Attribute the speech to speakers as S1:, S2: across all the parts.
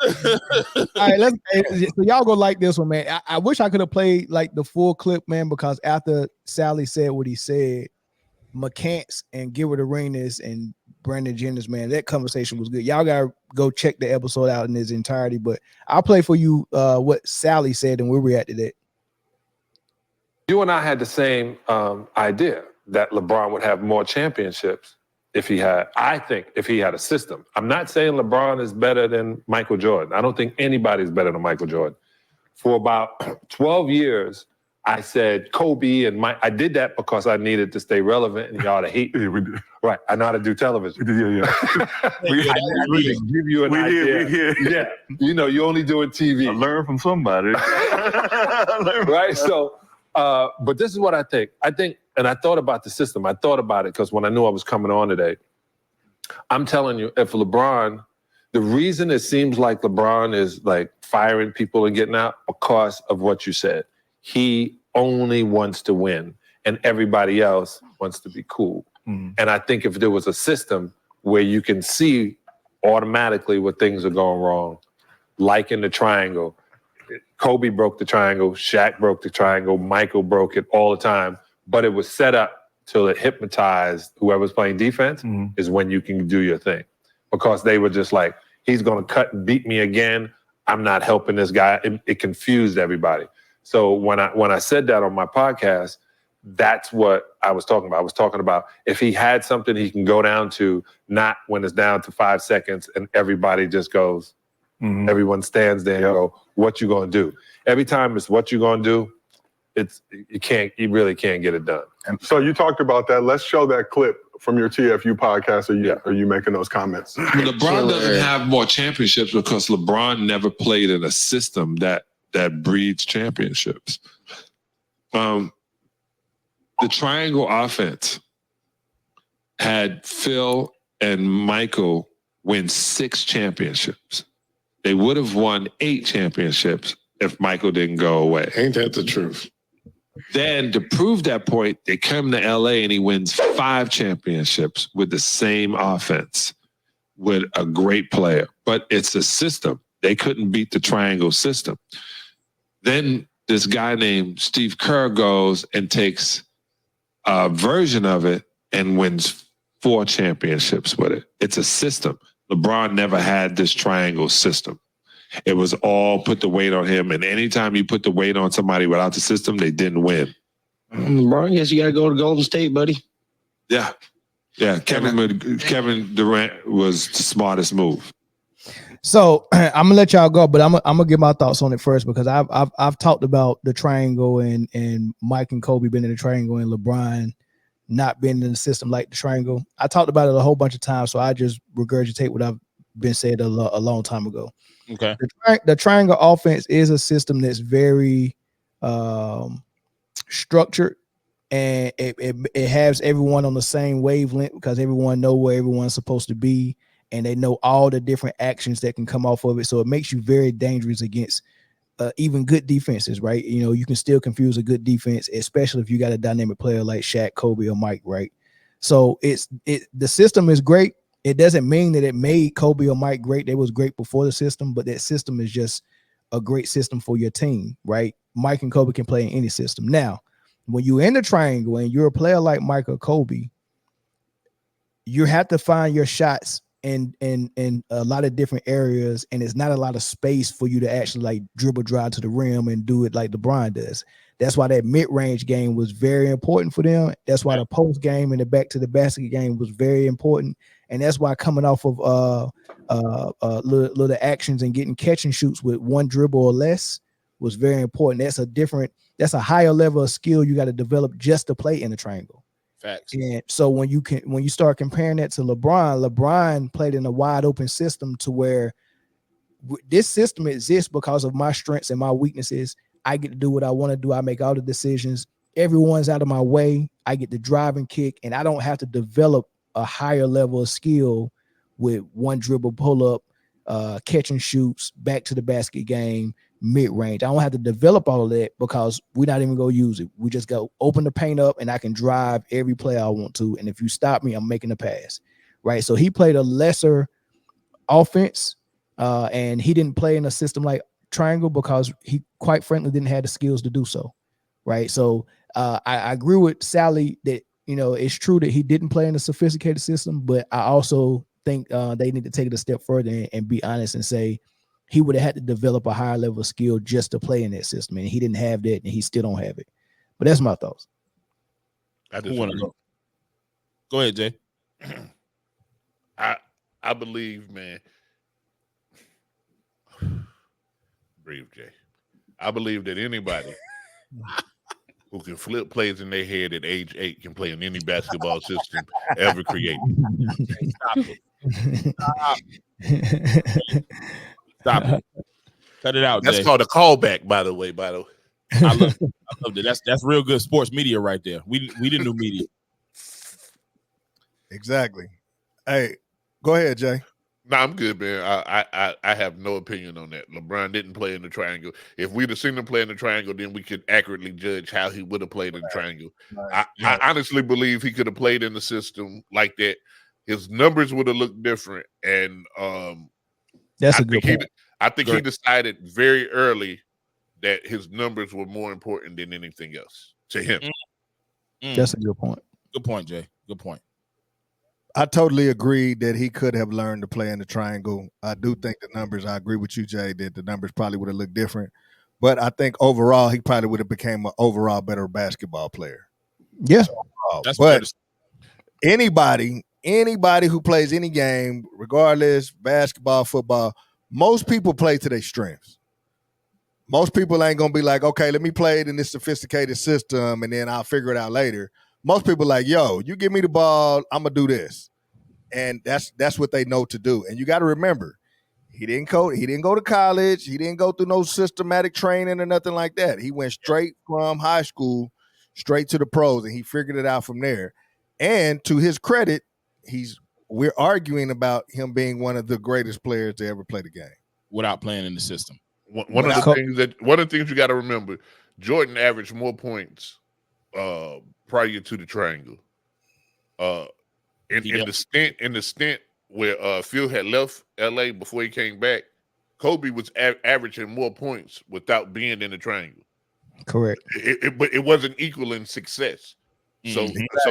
S1: All right, so y'all go like this one, man. I wish I could have played like the full clip, man, because after Salley said what he said, McCants and Gilbert Arenas and Brandon Jennings, man, that conversation was good. Y'all gotta go check the episode out in its entirety. But I'll play for you what Salley said and we'll react to that.
S2: You and I had the same idea that LeBron would have more championships if he had a system. I'm not saying LeBron is better than Michael Jordan. I don't think anybody's better than Michael Jordan. For about 12 years, I said Kobe and Mike. I did that because I needed to stay relevant and y'all to hate me. Right, I know how to do television.
S3: Yeah.
S2: I need to give you an idea. Yeah, you only doing TV.
S3: I learned from somebody.
S2: Right, so, but this is what I think. And I thought about the system. I thought about it because when I knew I was coming on today, I'm telling you, if LeBron, the reason it seems like LeBron is like firing people and getting out because of what you said. He only wants to win and everybody else wants to be cool. Mm. And I think if there was a system where you can see automatically what things are going wrong, like in the triangle, Kobe broke the triangle, Shaq broke the triangle, Michael broke it all the time, but it was set up till it hypnotized whoever's playing defense is when you can do your thing. Because they were just like, he's going to cut and beat me again. I'm not helping this guy. It confused everybody. So when I said that on my podcast, that's what I was talking about. I was talking about if he had something he can go down to, not when it's down to 5 seconds and everybody just goes, everyone stands there and go, what you gonna do? Every time it's what you gonna do, you really can't get it done.
S4: And so you talked about that. Let's show that clip from your TFU podcast. Are you making those comments?
S5: LeBron doesn't have more championships because LeBron never played in a system that breeds championships. The triangle offense had Phil and Michael win 6 championships. They would have won 8 championships if Michael didn't go away.
S6: Ain't that the truth?
S5: Then to prove that point, they come to LA and he wins 5 championships with the same offense with a great player. But it's a system. They couldn't beat the triangle system. Then this guy named Steve Kerr goes and takes a version of it and wins 4 championships with it. It's a system. LeBron never had this triangle system. It was all put the weight on him. And anytime you put the weight on somebody without the system, they didn't win.
S6: LeBron, yes, you got to go to Golden State, buddy.
S5: Yeah. Yeah. Kevin Durant was the smartest move.
S1: So I'm gonna let y'all go, but I'm gonna give my thoughts on it first because I've talked about the triangle and Mike and Kobe being in the triangle and LeBron not being in the system like the triangle. I talked about it a whole bunch of times, so I just regurgitate what I've been said a long time ago.
S7: Okay.
S1: The triangle offense is a system that's very structured, and it has everyone on the same wavelength because everyone know where everyone's supposed to be. And they know all the different actions that can come off of it. So it makes you very dangerous against even good defenses, right? You can still confuse a good defense, especially if you got a dynamic player like Shaq, Kobe, or Mike, right? So the system is great. It doesn't mean that it made Kobe or Mike great. They was great before the system, but that system is just a great system for your team, right? Mike and Kobe can play in any system. Now, when you're in the triangle and you're a player like Mike or Kobe, you have to find your shots in a lot of different areas, and it's not a lot of space for you to actually like dribble drive to the rim and do it like LeBron does. That's why that mid-range game was very important for them. That's why the post game and the back to the basket game was very important. And that's why coming off of little actions and getting catch and shoots with one dribble or less was very important. That's a higher level of skill you got to develop just to play in the triangle.
S7: Facts.
S1: And so when you start comparing that to LeBron played in a wide open system to where this system exists because of my strengths and my weaknesses. I get to do what I want to do. I make all the decisions. Everyone's out of my way. I get to drive and kick, and I don't have to develop a higher level of skill with one dribble pull up, catch and shoots, back to the basket game, mid-range. I don't have to develop all of that because we're not even going to use it. We just go open the paint up and I can drive every play I want to. And if you stop me, I'm making a pass, right? So he played a lesser offense and he didn't play in a system like triangle because he, quite frankly, didn't have the skills to do so. Right. So I agree with Salley that, it's true that he didn't play in a sophisticated system, but I also think they need to take it a step further and be honest and say he would have had to develop a higher level of skill just to play in that system. And he didn't have that, and he still don't have it. But that's my thoughts.
S3: I just want to go. Go ahead, Jay.
S7: I believe, man. Breathe, Jay. I believe that anybody who can flip plays in their head at age 8 can play in any basketball system ever created.
S3: Stop it. Stop it. Cut it out,
S7: That's
S3: Jay.
S7: called a callback, by the way.
S3: I love it. That's real good sports media right there. We didn't do media.
S8: Exactly. Hey, go ahead, Jay.
S7: No, I'm good, man. I have no opinion on that. LeBron didn't play in the triangle. If we'd have seen him play in the triangle, then we could accurately judge how he would have played in the triangle. I honestly believe he could have played in the system like that. His numbers would have looked different. And
S1: that's a good point.
S7: I think he decided very early that his numbers were more important than anything else to him.
S1: That's a good point.
S3: Good point, Jay. Good point.
S8: I totally agree that he could have learned to play in the triangle. I do think the numbers, I agree with you, Jay, that the numbers probably would have looked different. But I think overall, he probably would have became an overall better basketball player.
S1: Yeah.
S3: That's
S8: but anybody who plays any game, regardless, basketball, football, most people play to their strengths. Most people ain't going to be like, okay, let me play it in this sophisticated system and then I'll figure it out later. Most people like, yo, you give me the ball, I'm going to do this. And that's what they know to do. And you got to remember, he didn't go to college. He didn't go through no systematic training or nothing like that. He went straight from high school, straight to the pros, and he figured it out from there. And to his credit, we're arguing about him being one of the greatest players to ever play the game.
S3: Without playing in the system.
S7: One of the things you got to remember, Jordan averaged more points prior to the triangle. In the stint where Phil had left LA before he came back, Kobe was averaging more points without being in the triangle.
S1: Correct.
S7: But it wasn't equal in success. So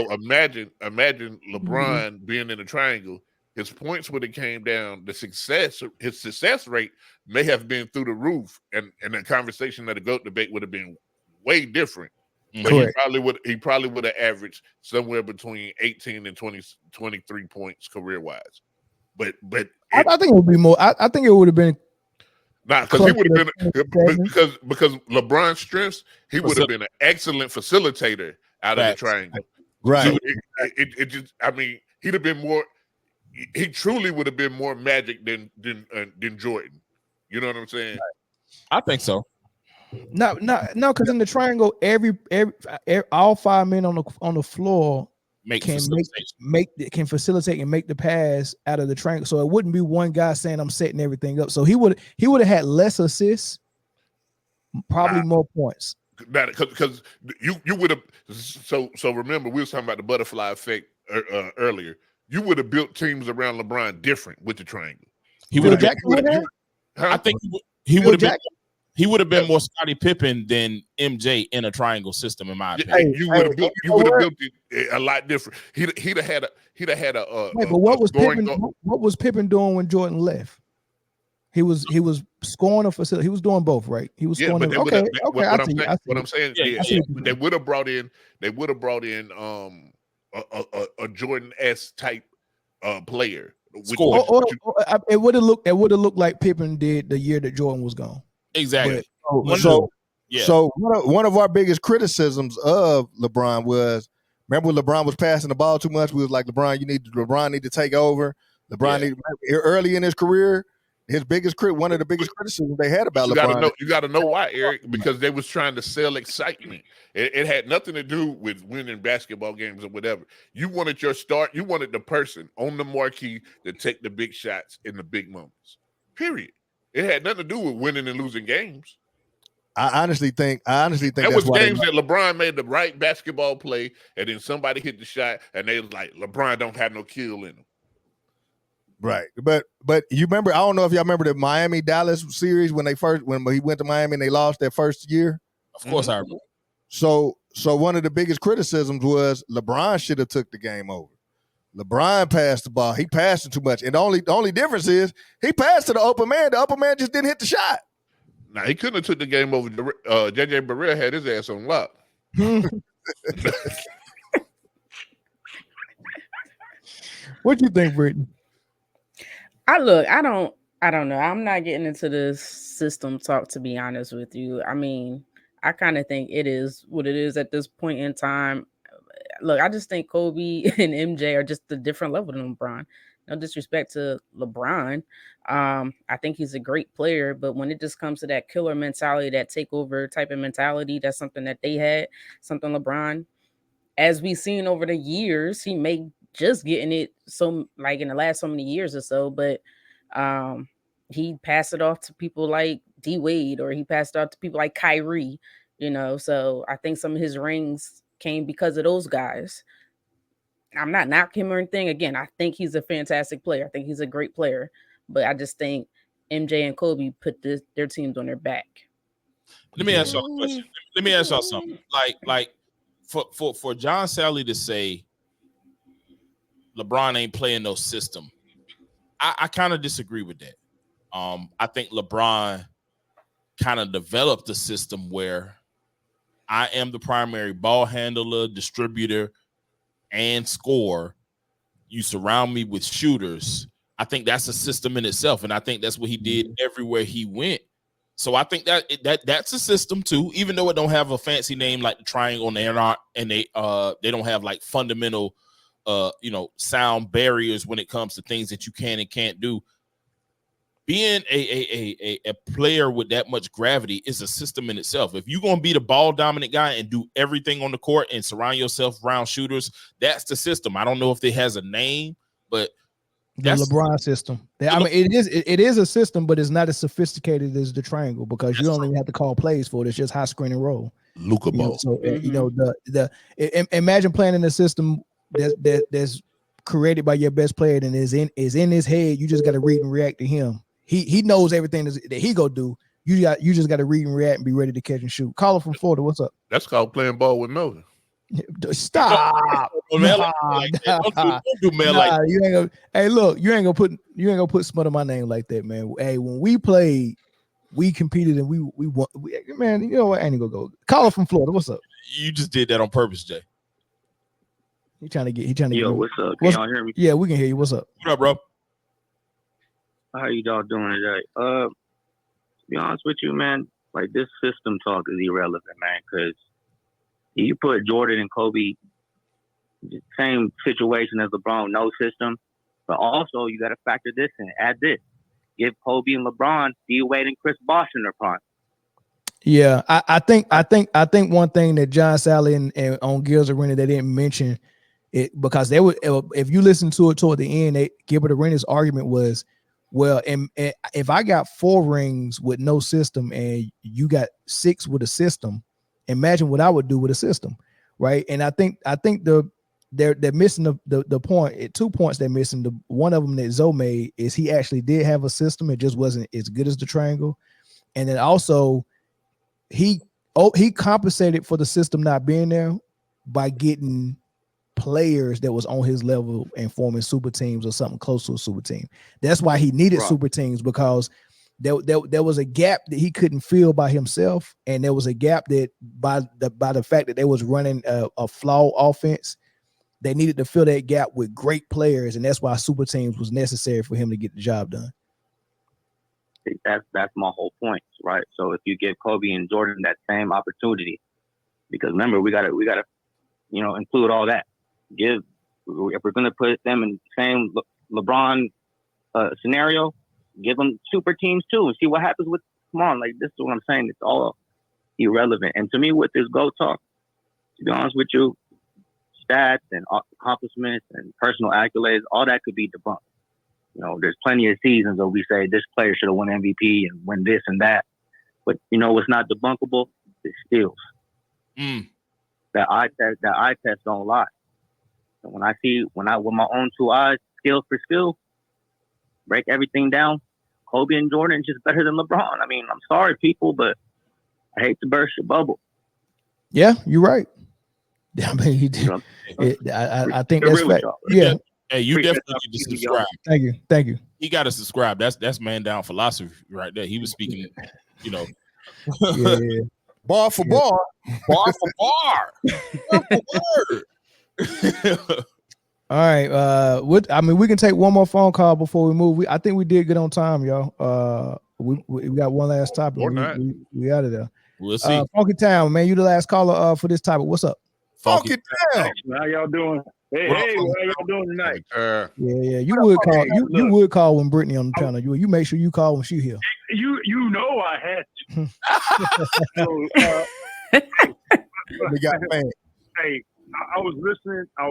S7: imagine LeBron being in the triangle. His points would have came down. His success rate may have been through the roof, and the conversation of the GOAT debate would have been way different. But he probably would have averaged somewhere between 18 and 23 points career wise. But
S1: I think it would be more. I think it would have been.
S7: Because he would have been because LeBron's strengths, he would have been an excellent facilitator out of the triangle.
S8: Right.
S7: So he'd have been more. He truly would have been more Magic than Jordan. You know what I'm saying?
S3: I think so.
S1: No, because in the triangle, all 5 men on the floor can facilitate and make the pass out of the triangle. So it wouldn't be one guy saying I'm setting everything up. So he would have had less assists, probably more points.
S7: Because you would have. So remember, we was talking about the butterfly effect earlier. You would have built teams around LeBron different with the triangle.
S3: He would have. I think he would have been. He would have been more Scottie Pippen than MJ in a triangle system, in my opinion.
S7: You would have built it a lot different. He'd have had a.
S1: Wait, but what was Pippen doing when Jordan left? He was scoring a facility. He was doing both, right? He was scoring.
S7: What I'm saying, they would have brought in. A Jordan-esque type player.
S1: It would have looked like Pippen did the year that Jordan was gone.
S3: Exactly.
S8: So one of our biggest criticisms of LeBron was, remember when LeBron was passing the ball too much? We was like, LeBron need to take over. Early in his career, one of the biggest criticisms they had about LeBron.
S7: You got to know why, Eric, because they was trying to sell excitement. It had nothing to do with winning basketball games or whatever. You wanted the person on the marquee to take the big shots in the big moments. Period. It had nothing to do with winning and losing games.
S8: I honestly think
S7: that was games that LeBron made the right basketball play, and then somebody hit the shot, and they was like, LeBron don't have no kill in him.
S8: Right. But you remember, I don't know if y'all remember the Miami Dallas series when he went to Miami and they lost their first year.
S3: Of course I remember.
S8: So one of the biggest criticisms was LeBron should have took the game over. LeBron passed the ball. He passed it too much. And the only difference is he passed to the open man. The open man just didn't hit the shot.
S7: Now he couldn't have took the game over. JJ Barea had his ass on lock.
S1: What you think, Brittany?
S9: I don't know. I'm not getting into this system talk, to be honest with you. I mean, I kind of think it is what it is at this point in time. Look, I just think Kobe and MJ are just a different level than LeBron. No disrespect to LeBron. I think he's a great player, but when it just comes to that killer mentality, that takeover type of mentality, that's something that they had, something LeBron, as we've seen over the years, he may just getting it so like in the last so many years or so, but he passed it off to people like D Wade, or he passed it off to people like Kyrie, so I think some of his rings came because of those guys. I'm not knocking him or anything. Again, I think he's a fantastic player. I think he's a great player, but I just think MJ and Kobe put their teams on their back.
S3: Let me ask y'all a question. Let me ask y'all something. Like for John Salley to say LeBron ain't playing no system, I kind of disagree with that. I think LeBron kind of developed a system where I am the primary ball handler, distributor, and scorer. You surround me with shooters. I think that's a system in itself, and I think that's what he did everywhere he went. So I think that's a system too, even though it don't have a fancy name like the triangle, and they don't have like fundamental sound barriers when it comes to things that you can and can't do. Being a player with that much gravity is a system in itself. If you're going to be the ball dominant guy and do everything on the court and surround yourself around shooters, that's the system. I don't know if it has a name, but
S1: the LeBron system. I mean, it is a system, but it's not as sophisticated as the triangle because you don't even have to call plays for it. It's just high screen and roll.
S3: Luka ball.
S1: So imagine playing in a system that's created by your best player and is in his head. You just got to read and react to him. He knows everything that he go do. You just got to read and react and be ready to catch and shoot. Caller from Florida, what's up?
S7: That's called playing ball with Melvin.
S1: Stop.
S3: Don't do man like that.
S1: You ain't gonna. Hey, look, you ain't gonna put smut on my name like that, man. Hey, when we played, we competed and we won. Man, you know what? I ain't gonna go. Caller from Florida, what's up?
S3: You just did that on purpose, Jay.
S1: He trying to get.
S10: Yo, what's up? Can y'all hear me?
S1: Yeah, we can hear you. What's up?
S3: What up, bro?
S10: How you all doing today? To be honest with you, man, like this system talk is irrelevant, man, because you put Jordan and Kobe same situation as LeBron, no system, but also you got to factor this in. Add this: give Kobe and LeBron, D Wade and Chris Bosh in their prime.
S1: Yeah, I think one thing that John Salley and on Gil's Arena they didn't mention it because they would, if you listen to it toward the end, Gilbert Arenas' argument was, well, and if I got 4 rings with no system and you got 6 with a system, imagine what I would do with a system, right? And I think they're missing the point. 2 points they're missing. The one of them that Zoe made is he actually did have a system. It just wasn't as good as the triangle, and then also he compensated for the system not being there by getting players that was on his level and forming super teams or something close to a super team. That's why he needed super teams, because there was a gap that he couldn't fill by himself, and there was a gap that by the fact that they was running a flawed offense, they needed to fill that gap with great players, and that's why super teams was necessary for him to get the job done.
S10: That's my whole point, right? So if you give Kobe and Jordan that same opportunity, because remember we gotta include all that. If we're gonna put them in the same LeBron scenario, give them super teams too and see what happens with. Come on, like this is what I'm saying. It's all irrelevant. And to me, with this GOAT talk, to be honest with you, stats and accomplishments and personal accolades, all that could be debunked. There's plenty of seasons where we say this player should have won MVP and win this and that. But what's not debunkable is skills. That eye test don't lie. So when I with my own 2 eyes, skill for skill, break everything down, Kobe and Jordan is just better than LeBron. I mean, I'm sorry, people, but I hate to burst your bubble.
S1: Yeah, you're right. I mean, I think that's fact. Yeah.
S3: Hey, you definitely need to subscribe.
S1: Thank you.
S3: He got to subscribe. That's man down philosophy right there. He was speaking,
S1: Yeah.
S8: Bar for bar.
S3: Bar for bar. Word for word.
S1: All right. We can take one more phone call before we move. I think we did good on time, y'all. We got one last topic. We out of there.
S3: We'll see.
S1: Funky Town, man. You the last caller for this topic. What's up?
S8: Funky Town.
S11: How y'all doing? Hey, how y'all doing tonight?
S1: Yeah. You would call. You would call when Brittany on the panel. You make sure you call when she here.
S11: You know I had to. So,
S8: we got man.
S11: Hey, I was listening. I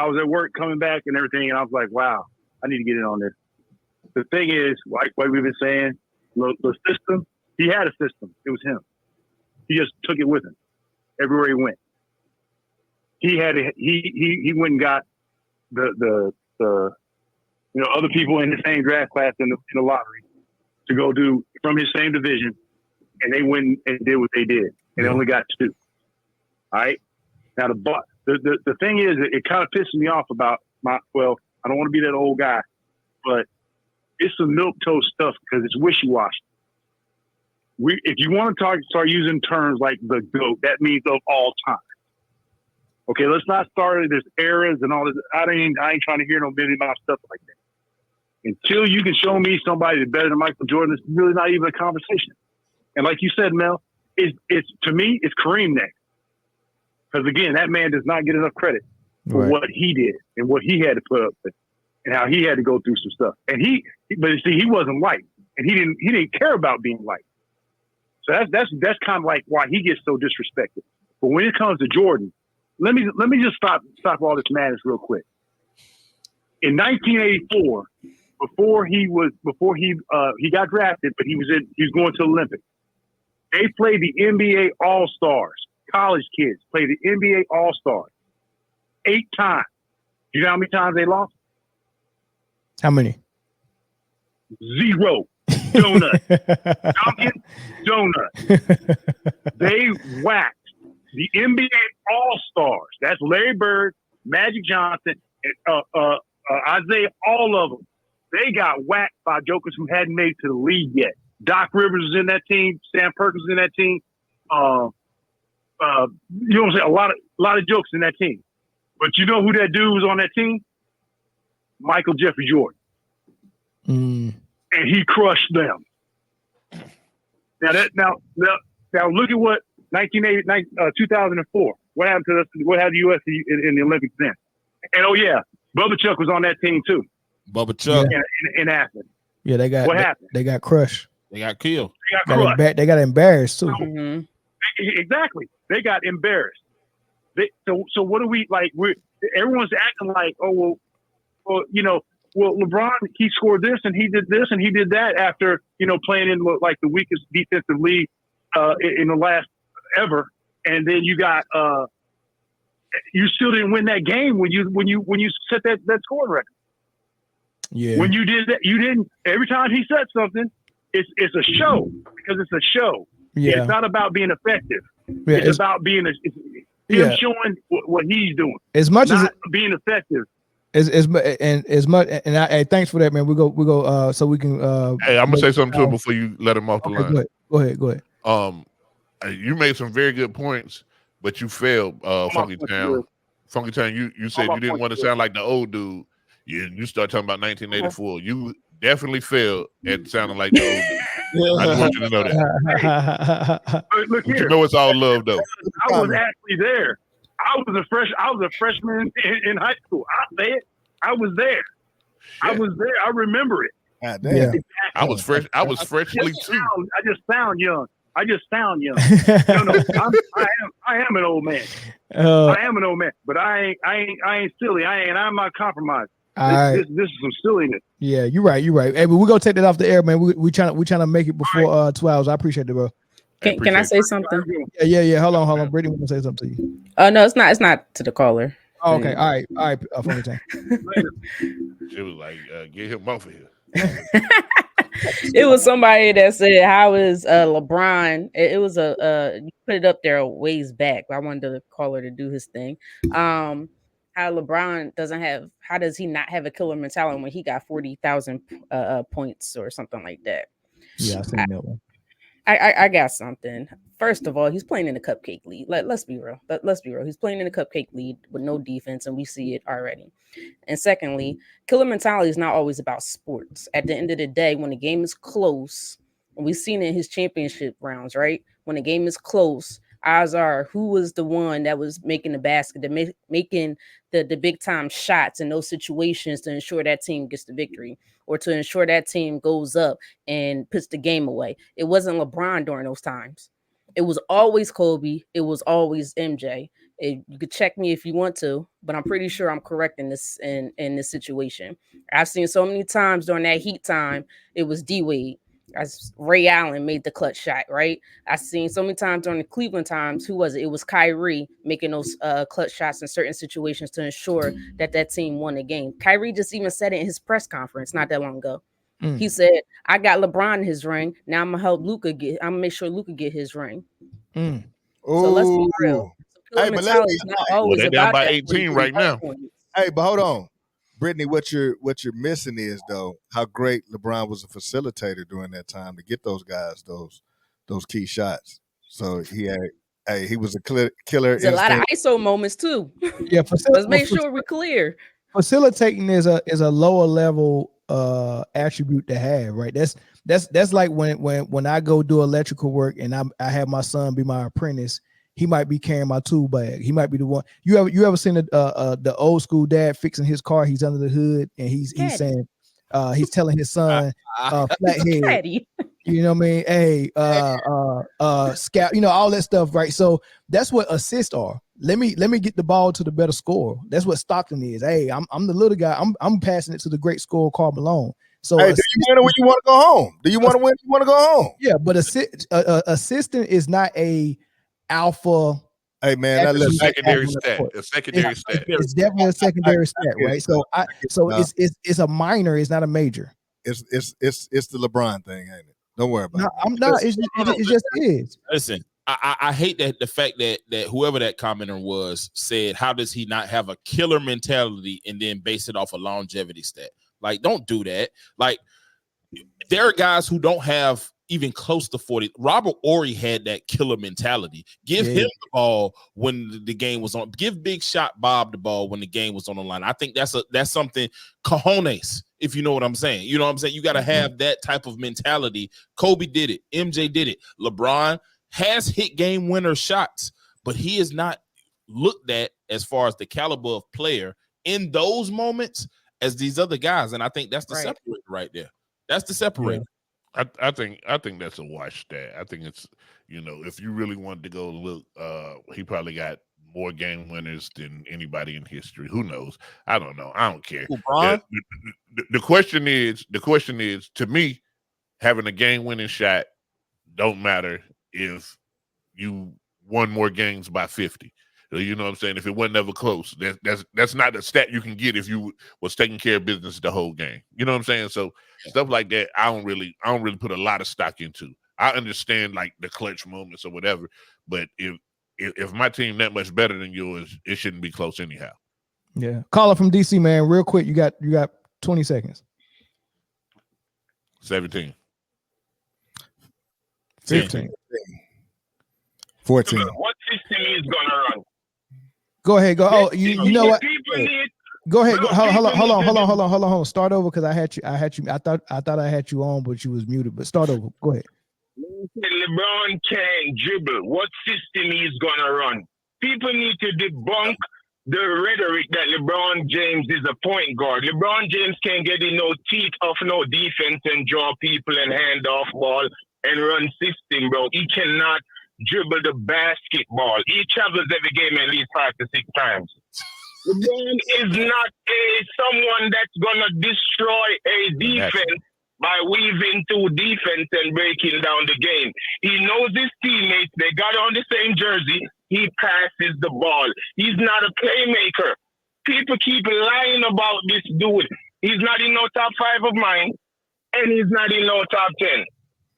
S11: was at work coming back and everything, and I was like, wow, I need to get in on this. The thing is, like we've been saying, the system. He had a system. It was him. He just took it with him everywhere he went. He went and got the other people in the same draft class in the lottery to go do from his same division, and they went and did what they did, and they only got 2. All right. Now the thing is, it kind of pisses me off about I don't want to be that old guy, but it's some milquetoast stuff because it's wishy-washy. If you want to start using terms like the GOAT, that means of all time. Okay, let's not start this eras and all this. I ain't trying to hear no Mickey Mouse stuff like that. Until you can show me somebody that's better than Michael Jordan, it's really not even a conversation. And like you said, Mel, it's to me, it's Kareem next. Because again, that man does not get enough credit for what he did and what he had to put up with and how he had to go through some stuff. And he wasn't liked, and he didn't care about being liked. So that's kind of like why he gets so disrespected. But when it comes to Jordan, let me just stop all this madness real quick. In 1984, before he got drafted, but he was going to the Olympics. They played the NBA All-Stars. College kids played the NBA All-Stars 8 times. Do you know how many times they lost?
S1: How many?
S11: 0. Donut. Dunkin' Donut. They whacked the NBA All-Stars. That's Larry Bird, Magic Johnson, Isaiah, all of them. They got whacked by jokers who hadn't made it to the league yet. Doc Rivers was in that team. Sam Perkins was in that team. You know what I'm saying? A lot of jokes in that team. But you know who that dude was on that team? Michael Jeffrey Jordan. And he crushed them. Now look at what 2004. What happened to us? What happened to U.S. in the Olympics then? And Bubba Chuck was on that team too.
S3: Bubba Chuck
S11: in Athens.
S1: Yeah, what happened? They got crushed.
S3: They got killed.
S1: They got embarrassed too.
S11: Mm-hmm. Exactly. They got embarrassed. So what do we like? Everyone's acting like, LeBron, he scored this and he did this and he did that after playing in like the weakest defensive league in the last ever, and then you got you still didn't win that game when you set that scoring record.
S1: Yeah.
S11: When you did that, you didn't. Every time he said something, it's a show because it's a show.
S1: Yeah.
S11: It's not about being effective.
S1: Yeah,
S11: it's about being him showing what he's doing.
S1: As much
S11: not
S1: as
S11: being effective.
S1: As much, and thanks for that, man. We go so we can.
S7: Hey, I'm gonna say something to him before you let him off the line.
S1: Go ahead.
S7: You made some very good points, but you failed, Funky Town. Funky Town, you said you didn't want to sound like the old dude. You start talking about 1984. You definitely failed at sounding like the old dude. I just want you to know that.
S11: Look here.
S7: You know it's all love, though.
S11: I was actually there. I was a freshman in high school. I was there. I was there. I remember it.
S8: God damn.
S11: Exactly.
S7: I was fresh. I was freshly too.
S11: I just sound young. I am an old man. I am an old man, but I ain't silly. I'm not compromised. This is some silliness.
S1: Yeah, you're right. Hey, but we're gonna take that off the air, man. We trying to make it before 2 hours. I appreciate it, bro.
S9: Can I say something?
S1: Yeah. Hold on. Brittany want to say something to you.
S9: No, it's not to the caller.
S1: Oh, okay. All right. Funny time.
S7: She was like, get him off of here.
S9: It was somebody that said, "How is LeBron?" It was you put it up there a ways back. But I wanted the caller to do his thing. How LeBron doesn't have? How does he not have a killer mentality when he got 40,000 points or something like that?
S1: Yeah, I seen that one.
S9: I got something. First of all, he's playing in the cupcake league. Let's be real. Let's be real. He's playing in the cupcake league with no defense, and we see it already. And secondly, killer mentality is not always about sports. At the end of the day, when the game is close, and we've seen it in his championship rounds, right? When the game is close, odds are who was the one that was making the basket, making the big time shots in those situations to ensure that team gets the victory or to ensure that team goes up and puts the game away. It wasn't LeBron during those times. It was always Kobe. It was always MJ. You could check me if you want to, but I'm pretty sure I'm correct in this situation. I've seen so many times during that Heat time, it was D Wade. As Ray Allen made the clutch shot, right? I've seen so many times during the Cleveland times. Who was it? It was Kyrie making those clutch shots in certain situations to ensure that team won the game. Kyrie just even said it in his press conference not that long ago. He said, "I got LeBron his ring. Now I'm gonna help Luka get. I'm gonna make sure Luka get his ring." So let's be real. So
S8: Hey, but
S9: mentality is not always
S7: they're down
S9: about
S7: by
S9: that
S7: 18 right now.
S8: Hey, but hold on, Brittany. What you're missing is though how great LeBron was a facilitator during that time to get those guys those key shots. So he was a killer.
S9: There's a lot of ISO moments too.
S1: Yeah,
S9: Let's make sure we're clear.
S1: Facilitating is a lower level attribute to have, right? That's like when I go do electrical work and I have my son be my apprentice. He might be carrying my tool bag. He might be the one. You ever seen the old school dad fixing his car? He's under the hood and he's saying he's telling his son flathead. You know what I mean? Hey, scout, all that stuff, right? So that's what assists are. Let me get the ball to the better scorer. That's what Stockton is. Hey, I'm the little guy. I'm passing it to the great scorer, Karl Malone. So
S8: hey, do you win it when you want to go home? Do you want to win? You want to go home?
S1: Yeah, but assistant is not a alpha.
S8: Hey man,
S7: that's a secondary stat. A secondary stat.
S1: It's definitely a secondary stat, right? So it's a minor. It's not a major.
S8: It's the LeBron thing, ain't it? Don't worry about it.
S1: I'm not. It just is.
S3: Listen, I hate that the fact that whoever that commenter was said, how does he not have a killer mentality and then base it off a longevity stat? Like, don't do that. Like, there are guys who don't have even close to 40. Robert Horry had that killer mentality. Give him the ball when the game was on. Give Big Shot Bob the ball when the game was on the line. I think that's something cojones, if you know what I'm saying. You know what I'm saying? You got to have that type of mentality. Kobe did it. MJ did it. LeBron has hit game winner shots, but he is not looked at as far as the caliber of player in those moments as these other guys. And I think that's the separator right there. That's the separator.
S7: I think that's a wash stat. I think it's, if you really wanted to go look, he probably got more game winners than anybody in history. Who knows? I don't know. I don't care. The question is, to me, having a game winning shot don't matter if you won more games by 50. You know what I'm saying? If it wasn't ever close, that's not a stat you can get if you was taking care of business the whole game. You know what I'm saying? So stuff like that, I don't really put a lot of stock into. I understand like the clutch moments or whatever, but if my team that much better than yours, it shouldn't be close anyhow.
S1: Yeah. Caller from DC, man, real quick. You got 20 seconds.
S7: 17.
S1: 15.
S8: 14.
S12: What system is gonna run?
S1: Go ahead. Go. Oh, you know what? Go ahead. Hold on. Start over because I had you. I thought I had you on, but you was muted. But start over. Go ahead.
S12: LeBron can't dribble. What system is gonna run? People need to debunk the rhetoric that LeBron James is a point guard. LeBron James can't get in no teeth of no defense and draw people and hand off ball and run system, bro. He cannot dribble the basketball. He travels every game at least 5 to 6 times. LeBron is not someone that's gonna destroy a defense by weaving through defense and breaking down the game. He knows his teammates. They got on the same jersey. He passes the ball. He's not a playmaker. People keep lying about this dude. He's not in no top 5 of mine. and he's not in no top 10.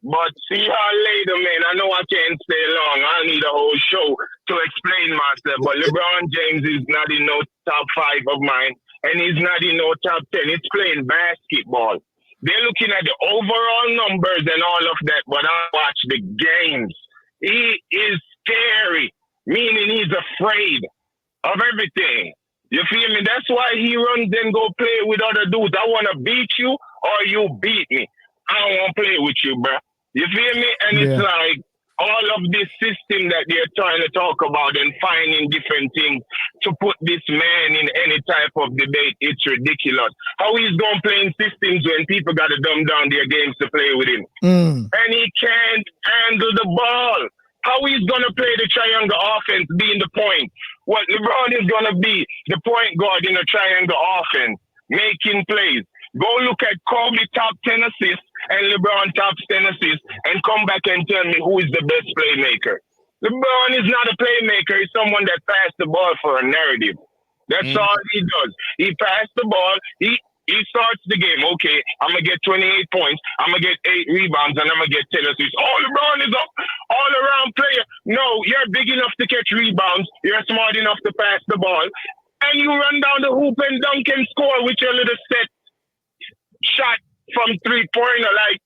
S12: But see y'all later, man. I know I can't stay long. I need a whole show to explain myself. But LeBron James is not in no top 5 of mine, and he's not in no top 10. It's playing basketball. They're looking at the overall numbers and all of that, but I watch the games. He is scary, meaning he's afraid of everything. You feel me? That's why he runs and go play with other dudes. I want to beat you or you beat me. I don't want to play with you, bro. You feel me? And it's like all of this system that they're trying to talk about and finding different things to put this man in any type of debate, it's ridiculous. How he's going to play in systems when people got to dumb down their games to play with him. And he can't handle the ball. How he's going to play the triangle offense, being the point. What LeBron is going to be the point guard in a triangle offense, making plays. Go look at Kobe top 10 assists and LeBron top 10 assists and come back and tell me who is the best playmaker. LeBron is not a playmaker. He's someone that passed the ball for a narrative. That's all he does. He passed the ball. He starts the game. Okay, I'm going to get 28 points. I'm going to get 8 rebounds, and I'm going to get 10 assists. Oh, LeBron is an all-around player. No, you're big enough to catch rebounds. You're smart enough to pass the ball. And you run down the hoop and dunk and score with your little set shot from three-pointer. Like,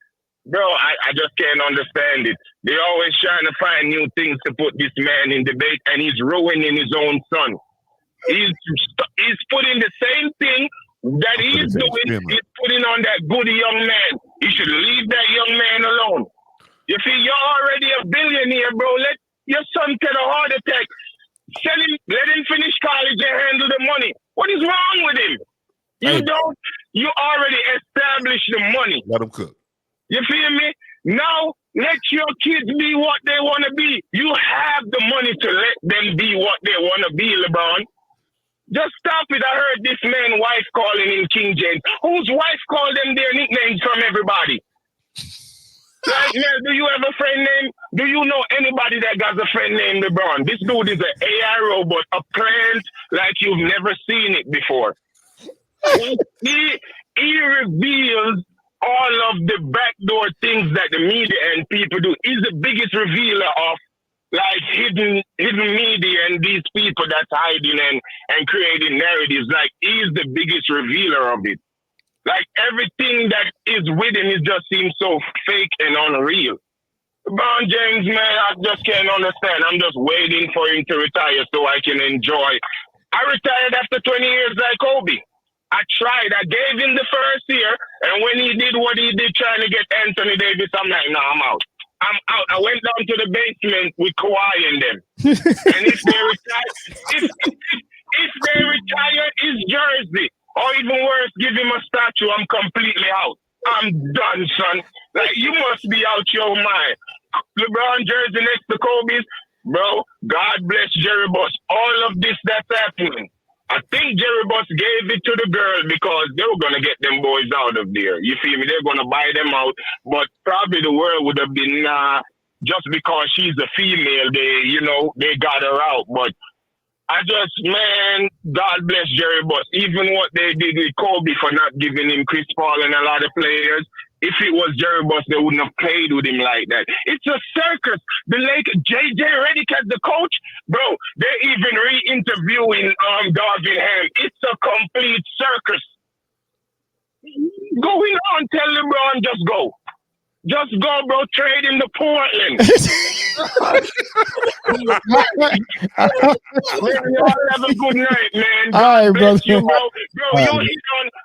S12: bro, I just can't understand it. They're always trying to find new things to put this man in debate, and he's ruining his own son. He's putting the same thing that he's doing. He's putting on that good young man. You should leave that young man alone. You see, you're already a billionaire, bro. Let your son get a heart attack. Sell him, let him finish college and handle the money. What is wrong with him? You already established the money.
S7: Let them cook.
S12: You feel me? Now, let your kids be what they want to be. You have the money to let them be what they want to be, LeBron. Just stop it. I heard this man's wife calling him King James. Whose wife called them their nicknames from everybody? Like, man, do you have a friend named? Do you know anybody that got a friend named LeBron? This dude is an AI robot, a plant like you've never seen it before. He reveals all of the backdoor things that the media and people do. He's the biggest revealer of like hidden media and these people that's hiding and creating narratives. Like, he's the biggest revealer of it. Like, everything that is with him, it just seems so fake and unreal. LeBron James, man, I just can't understand. I'm just waiting for him to retire so I can enjoy. I retired after 20 years like Kobe. I tried. I gave him the first year, and when he did what he did trying to get Anthony Davis, I'm like, no, I'm out. I'm out. I went down to the basement with Kawhi and them. And if they retire his jersey, or even worse, give him a statue, I'm completely out. I'm done, son. Like, you must be out your mind. LeBron jersey next to Kobe's, bro, God bless Jerry Buss. All of this that's happening. I think Jerry Buss gave it to the girl because they were going to get them boys out of there. You feel me? They're going to buy them out. But probably the world would have been, just because she's a female, they got her out. But I just, man, God bless Jerry Buss. Even what they did with Kobe for not giving him Chris Paul and a lot of players, if it was Jerry Buss, they wouldn't have played with him like that. It's a circus. The J.J. Redick as the coach, bro, they're even re-interviewing Darvin Ham. It's a complete circus. Going on, tell LeBron, just go. Just go, bro. Trade him to Portland. Y'all have a good night, man. God bless you, bro.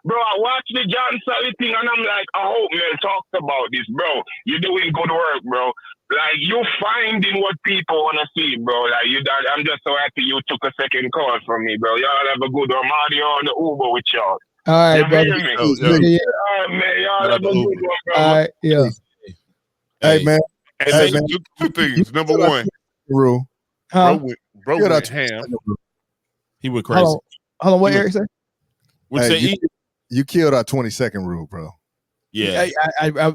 S12: Bro, I watched the John Salley thing, and I'm like, I hope man talks about this, bro. You're doing good work, bro. Like, you're finding what people want to see, bro. Like, I'm just so happy you took a second call from me, bro. Y'all have a good one. I'm out here on the Uber with y'all.
S1: All right, brother.
S12: All right, man. Y'all have a good one, bro.
S1: All right, yeah.
S8: Hey, man.
S7: And two things. Number one,
S8: Rule.
S7: bro went ham.
S3: He went crazy.
S1: Hold on, what Eric said?
S3: Would say
S8: you killed our 20-second rule, bro.
S3: Yeah,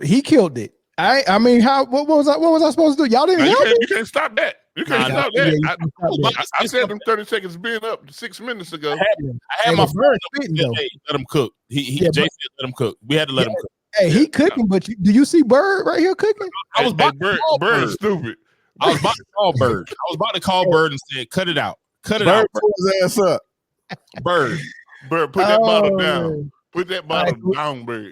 S1: he killed it. I mean, what was I supposed to do? Y'all didn't help me.
S7: You can't stop that. You can't stop that. I said them 30 seconds being up 6 minutes ago.
S3: I had my friend let him cook. Jay said let him cook. We had to let him cook.
S1: Hey, he cooking, but do you see Bird right here cooking?
S3: I was about to call
S7: Bird
S3: Bird.
S7: is stupid.
S3: I was about to call Bird. I was about to call Bird and say, cut it out. Cut it
S8: Bird
S3: out.
S8: pull his ass up.
S3: Bird.
S7: Bird, put that bottle down.
S1: man.
S7: Put that bottle down, Bird.